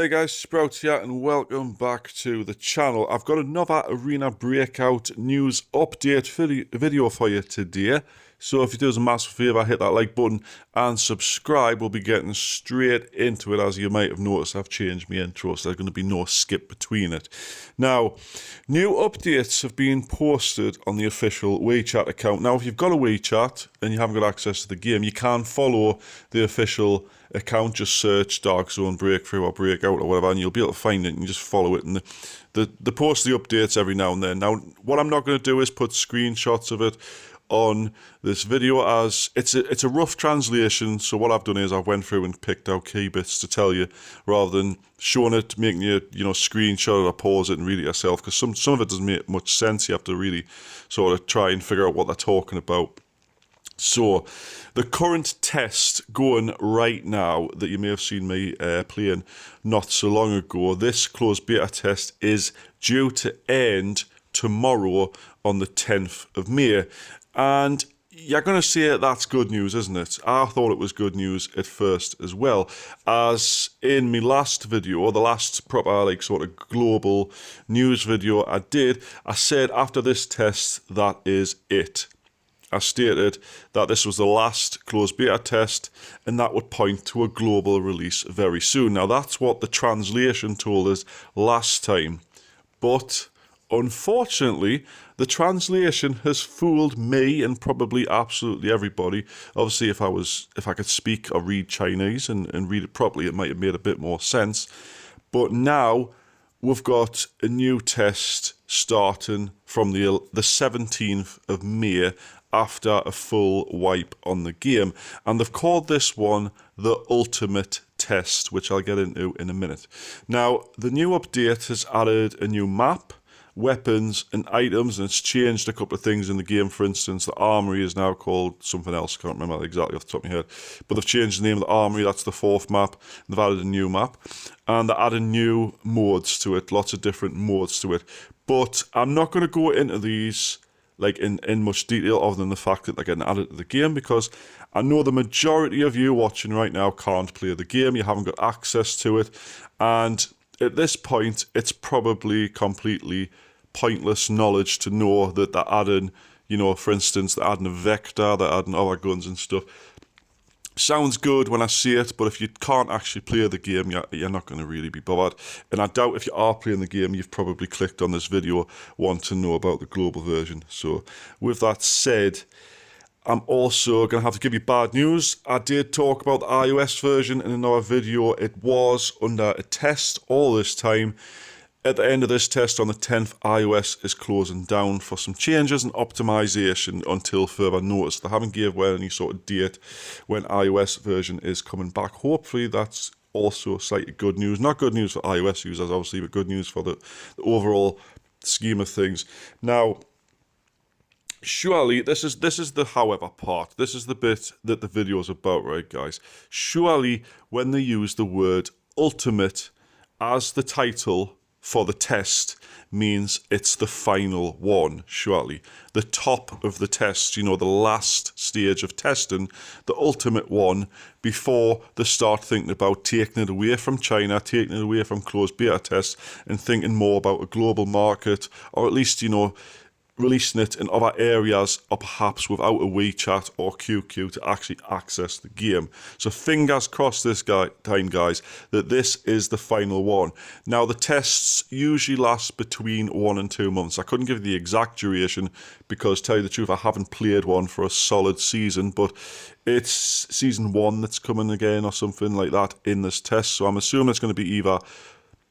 Hey guys, Sprouts here and welcome back to the channel. I've got another Arena Breakout news update video for you today. So if you do us a massive favour, hit that like button and subscribe. We'll be getting straight into it. As you might have noticed, I've changed my intro, so there's going to be no skip between it. Now, new updates have been posted on the official WeChat account. Now, if you've got a WeChat and you haven't got access to the game, you can follow the official account. Just search Dark Zone Breakthrough or Breakout or whatever, and you'll be able to find it and just follow it. And they post the updates every now and then. Now, what I'm not going to do is put screenshots of it on this video, as it's a rough translation. So what I've done is I've went through and picked out key bits to tell you, rather than showing it, making you screenshot it or pause it and read it yourself, because some of it doesn't make much sense. You have to really sort of try and figure out what they're talking about. So, the current test going right now that you may have seen me playing not so long ago, this closed beta test is due to end tomorrow on the 10th of May. And you're going to say that's good news, isn't it? I thought it was good news at first as well, as in my last video, the last proper sort of global news video I did, I said after this test, that is it. I stated that this was the last closed beta test and that would point to a global release very soon. Now, that's what the translation told us last time, but unfortunately, the translation has fooled me and probably absolutely everybody. Obviously, if I could speak or read Chinese and read it properly, it might have made a bit more sense. But now we've got a new test starting from the 17th of May, after a full wipe on the game. And they've called this one the Ultimate Test, which I'll get into in a minute. Now, the new update has added a new map, weapons and items, and it's changed a couple of things in the game. For instance, the armory is now called something else. Can't remember exactly off the top of my head, but they've changed the name of the armory. That's the 4th map. They've added a new map, and they're adding new modes to it, lots of different modes to it. But I'm not going to go into these in much detail, other than the fact that they're getting added to the game, because I know the majority of you watching right now can't play the game. You haven't got access to it, and at this point it's probably completely pointless knowledge to know that they're adding, for instance, they're adding a vector, they're adding other guns and stuff. Sounds good when I see it, but if you can't actually play the game, you're not going to really be bothered. And I doubt if you are playing the game, you've probably clicked on this video wanting to know about the global version. So with that said, I'm also going to have to give you bad news. I did talk about the iOS version in another video. It was under a test all this time. At the end of this test on the 10th, iOS is closing down for some changes and optimization until further notice. They haven't gave away any sort of date when iOS version is coming back. Hopefully that's also slightly good news. Not good news for iOS users, obviously, but good news for the overall scheme of things. Now, surely, this is the however part. This is the bit that the video is about, right, guys? Surely, when they use the word ultimate as the title for the test, means it's the final one, surely. The top of the test, the last stage of testing, the ultimate one, before they start thinking about taking it away from China, taking it away from closed beta tests, and thinking more about a global market, or at least, releasing it in other areas, or perhaps without a WeChat or QQ to actually access the game. So fingers crossed this time, guys, that this is the final one. Now, the tests usually last between 1 and 2 months. I couldn't give you the exact duration because, to tell you the truth, I haven't played one for a solid season, but it's season 1 that's coming again or something like that in this test. So I'm assuming it's going to be either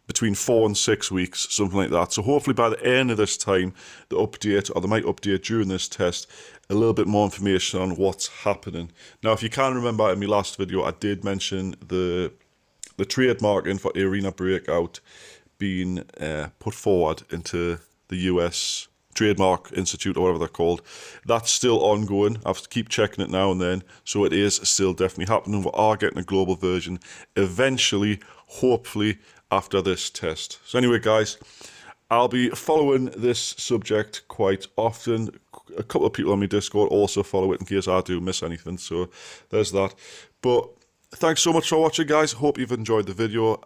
between 4 and 6 weeks, something like that. So hopefully by the end of this time, the update, or they might update during this test, a little bit more information on what's happening. Now, if you can remember in my last video, I did mention the trademarking for Arena Breakout being put forward into the US Trademark Institute, or whatever they're called. That's still ongoing. I have to keep checking it now and then, so it is still definitely happening. We are getting a global version eventually, hopefully, after this test. So anyway, guys, I'll be following this subject quite often. A couple of people on my Discord also follow it in case I do miss anything, so there's that. But thanks so much for watching, guys. Hope you've enjoyed the video.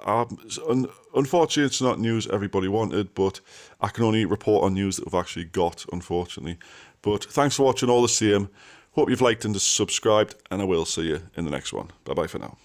Unfortunately, it's not news everybody wanted, but I can only report on news that we've actually got, unfortunately. But thanks for watching all the same. Hope you've liked and subscribed, and I will see you in the next one. Bye-bye for now.